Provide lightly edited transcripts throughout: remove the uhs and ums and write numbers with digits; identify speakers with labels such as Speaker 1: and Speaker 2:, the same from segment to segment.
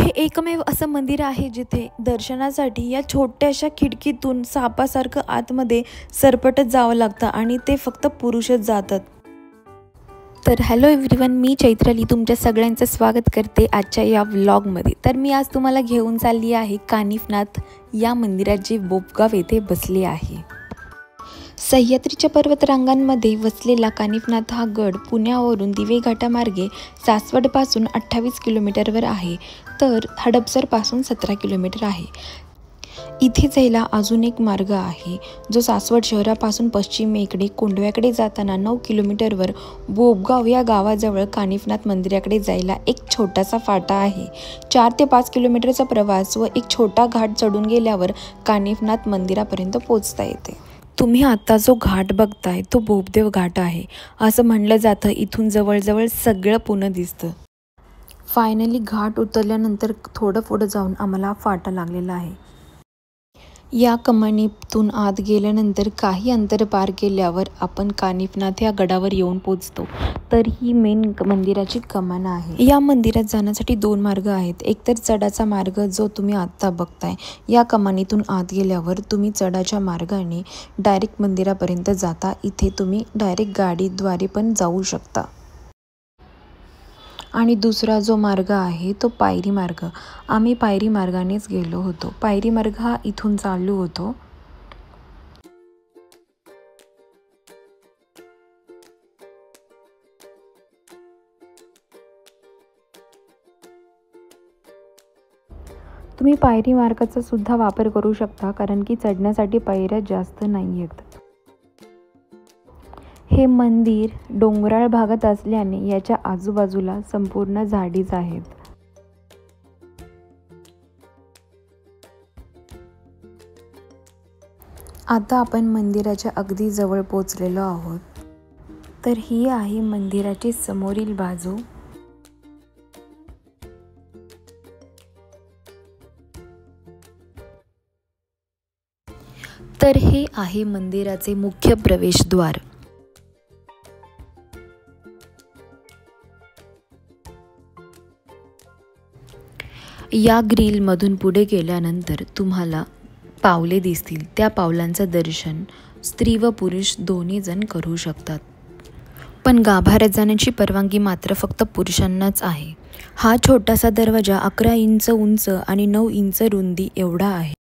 Speaker 1: हे एकमेव असं मंदिर आहे जिथे दर्शनासाठी या छोट्याशा खिडकीतून सापासारखं आतमध्ये सरपटत जावं लागतं आणि ते फक्त पुरुषच जातात। तर हॅलो एव्हरीवन, मी चैत्राली तुमच्या सगळ्यांचं स्वागत करते आजच्या या व्लॉगमध्ये। तर मी आज तुम्हाला घेऊन चालली आहे कानिफनाथ या मंदिरात जे बोपगाव येथे बसले आहे। सह्याद्रीच्या पर्वतरांगांमध्ये वसलेला कानिफनाथ हा गड पुण्यावरून दिवे घाटामार्गे सासवडपासून 28 किलोमीटरवर आहे, तर हडपसरपासून 17 किलोमीटर आहे। इथे जायला अजून एक मार्ग आहे जो सासवड शहरापासून पश्चिमेकडे कोंढव्याकडे जाताना 9 किलोमीटरवर बोपगाव या गावाजवळ कानिफनाथ मंदिराकडे जायला एक छोटासा फाटा आहे। 4 ते 5 किलोमीटरचा प्रवास व एक छोटा घाट चढून गेल्यावर कानिफनाथ मंदिरापर्यंत पोहोचता येते। तुम्ही आता जो घाट बघताय तो बोपदेव घाट आहे। असं म्हणलं जातं इथून जवळजवळ सगळं पुणे दिसतं। फायनली घाट उतरल्यानंतर थोडं पुढं जाऊन आम्हाला फाटा लागलेला आहे। या कमानीतून आत गेल्यानंतर काही अंतर पार केल्यावर आपण कानिफनाथ या गडावर येऊन पोचतो। तर ही मेन मंदिराची कमान आहे। या मंदिरात जाण्यासाठी 2 मार्ग आहेत। एक तर चढाचा मार्ग जो तुम्ही आत्ता बघताय, या कमानीतून आत गेल्यावर तुम्ही चढाच्या मार्गाने डायरेक्ट मंदिरापर्यंत जाता। इथे तुम्ही डायरेक्ट गाडीद्वारे पण जाऊ शकता। आणि दुसरा जो मार्ग आहे तो पायरी मार्ग। आम्ही पायरी मार्गानेच गेलो होतो। पायरी मार्ग हा इथून चालू होतो। तुम्ही पायरी मार्गाचा सुद्धा वापर करू शकता, कारण की चढण्यासाठी पायऱ्या जास्त नाही आहेत। हे मंदिर डोंगराळ भागात असल्याने याच्या आजूबाजूला संपूर्ण झाडीच आहेत। आता आपण मंदिराच्या अगदी जवळ पोचलेलो आहोत। तर ही आहे मंदिराची समोरील बाजू। तर हे आहे मंदिराचे मुख्य प्रवेशद्वार। या ग्रिलमधून पुढे गेल्यानंतर तुम्हाला पावले दिसतील। त्या पावलांचं दर्शन स्त्री व पुरुष दोन्ही जण करू शकतात, पण गाभाऱ्यात जाण्याची परवानगी मात्र फक्त पुरुषांनाच आहे। हा छोटासा दरवाजा 11 इंच उंच आणि 9 इंच रुंदी एवढा आहे।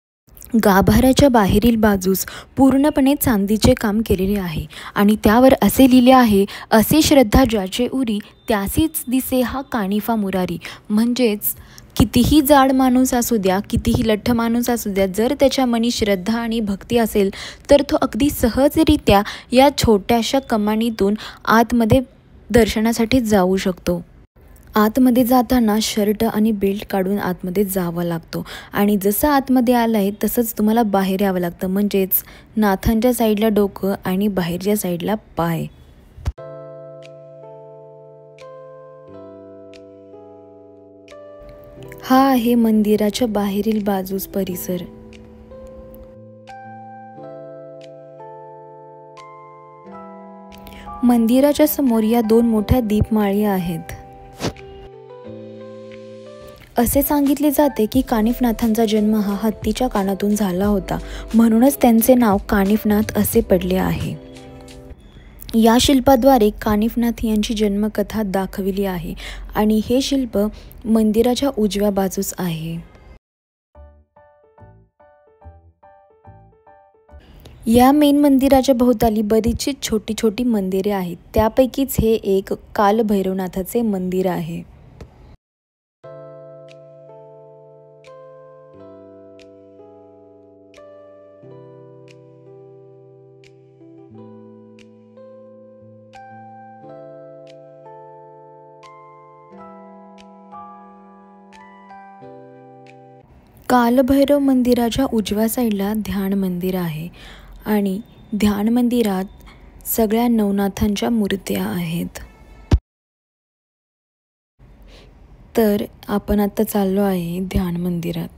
Speaker 1: गाभाऱ्याच्या बाहेरील बाजूस पूर्णपणे चांदीचे काम केलेले आहे आणि त्यावर असे लिहिले आहे, असे श्रद्धा ज्याचे उरी त्यासीच दिसे हा कानिफा मुरारी। म्हणजेच कितीही जाड माणूस असू द्या, कितीही लठ्ठ माणूस असू द्या, जर त्याच्या मनी श्रद्धा आणि भक्ती असेल तर तो अगदी सहजरित्या या छोट्याशा कमानीतून आतमध्ये दर्शनासाठी जाऊ शकतो। आतमध्ये जाताना शर्ट आणि बेल्ट काढून आतमध्ये जावं लागतो आणि जसं आतमध्ये आलाय तसंच तुम्हाला बाहेर यावं लागतं, म्हणजेच नाथांच्या साईडला डोकं आणि बाहेरच्या साईडला पाय। हा आहे मंदिराच्या बाहेरील बाजूस परिसर। मंदिराच्या समोर या 2 मोठ्या दीपमाळी आहेत। असे सांगितले जाते की कानिफनाथांचा जन्म हा हत्तीच्या कानातून झाला होता, म्हणूनच त्यांचे नाव कानिफनाथ असे पडले आहे। या शिल्पाद्वारे कानिफनाथ यांची जन्मकथा दाखविली आहे आणि हे शिल्प मंदिराच्या उजव्या बाजूस आहे। या मेन मंदिराच्या भोवताली बरीचशी छोटी छोटी मंदिरे आहेत। त्यापैकीच हे एक कालभैरवनाथाचे मंदिर आहे। कालभैरव मंदिराच्या उजव्या साईडला ध्यान मंदिर आहे आणि ध्यान मंदिरात सगळ्या नवनाथांच्या मूर्त्या आहेत। तर आपण आता चाललो आहे ध्यान मंदिरात।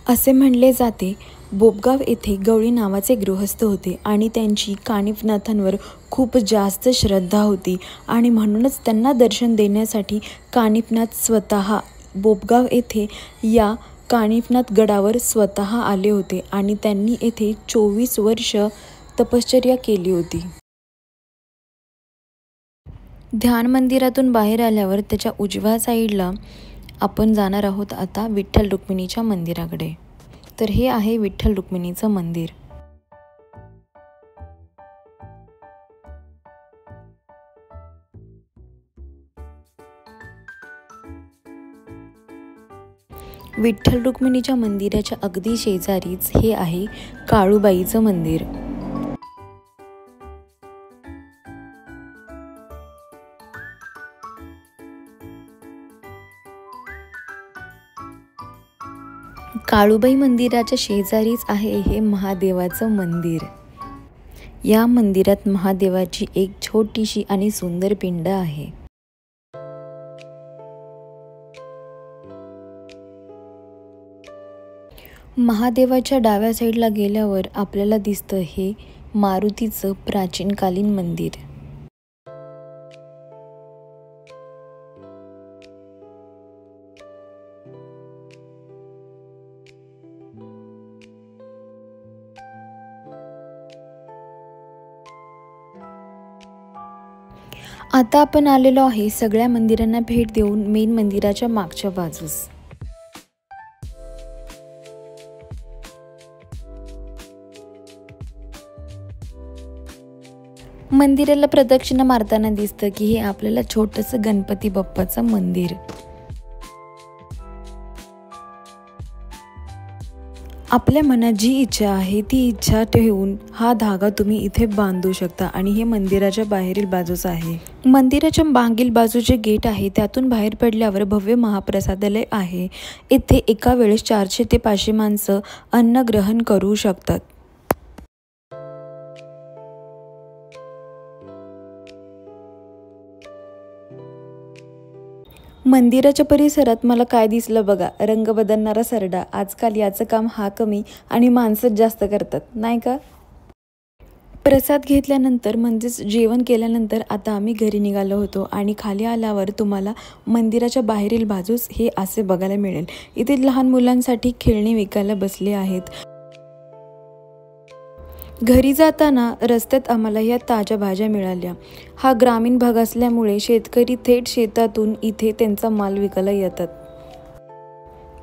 Speaker 1: असे म्हणले जाते, बोबगाव येथे गवळी नावाचे गृहस्थ होते आणि त्यांची कानिफनाथांवर खूप जास्त श्रद्धा होती आणि म्हणूनच त्यांना दर्शन देण्यासाठी कानिफनाथ स्वतः बोबगाव येथे या कानिफनाथ गडावर स्वतः आले होते आणि त्यांनी येथे 24 वर्ष तपश्चर्या केली होती. ध्यान मंदिरातून बाहेर आल्यावर त्याच्या उजव्या साईडला आपण जाणार आहोत आता विठ्ठल रुक्मिणीच्या मंदिराकडे. तर हे आहे विठ्ठल रुक्मिणीचं मंदिर. विठ्ठल रुक्मिणीच्या मंदिराच्या अगदी शेजारीच हे आहे काळूबाईचं मंदिर. काळूबाई मंदिराच्या शेजारीच आहे हे महादेवाचं मंदिर. या मंदिरात महादेवाची एक छोटीशी आणि सुंदर पिंड आहे. महादेवाच्या डाव्या साईडला गेल्यावर आपल्याला दिसतं हे मारुतीचं प्राचीनकालीन मंदिर. आता आपण आलेलो आहे सगळ्या मंदिरांना भेट देऊन मेन मंदिराच्या मागच्या बाजूस. मंदिराला प्रदक्षिणा मारताना दिसतं की हे आपल्याला छोटंसं गणपती बाप्पाचं मंदिर. आपल्या मनात जी इच्छा आहे ती इच्छा ठेवून हा धागा तुम्ही इथे बांधू शकता आणि हे मंदिराच्या बाहेरील बाजूस आहे. मंदिराच्या मागील बाजूचे गेट आहे त्यातून बाहेर पडल्यावर भव्य महाप्रसादालय आहे. इथे एका वेळेस 400 ते 500 माणसं अन्न ग्रहण करू शकतात. मंदिराच्या परिसरात मला काय दिसलं बघा, रंग बदलणारा सरडा. आजकाल याचं काम हा कमी आणि माणसंच जास्त करतात, नाही का? प्रसाद घेतल्यानंतर म्हणजेच जेवण केल्यानंतर आता आम्ही घरी निघालो होतो आणि खाली आल्यावर तुम्हाला मंदिराच्या बाहेरील बाजूस हे असे बघायला मिळेल. इथे लहान मुलांसाठी खेळणी विकायला बसले आहेत. घरी जाताना रस्त्यात आम्हाला या ताज्या भाज्या मिळाल्या. हा ग्रामीण भाग असल्यामुळे शेतकरी थेट शेतातून इथे त्यांचा माल विकायला येतात.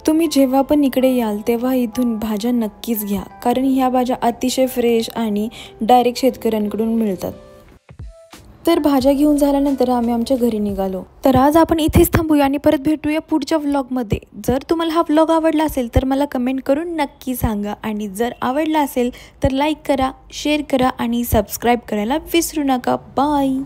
Speaker 1: तुम्ही जेव्हा पण इकडे याल तेव्हा इथून भाज्या नक्कीच घ्या, कारण ह्या भाज्या अतिशय फ्रेश आणि डायरेक्ट शेतकऱ्यांकडून मिळतात. तर भाज्या घेऊन झाल्यानंतर आम्ही आमच्या घरी निघालो. तर आज आपण इथेच थांबूया आणि परत भेटूया पुढच्या व्लॉगमध्ये. जर तुम्हाला हा व्लॉग आवडला असेल तर मला कमेंट करून नक्की सांगा आणि जर आवडला असेल तर लाईक करा, शेअर करा आणि सबस्क्राईब करायला विसरू नका. बाय.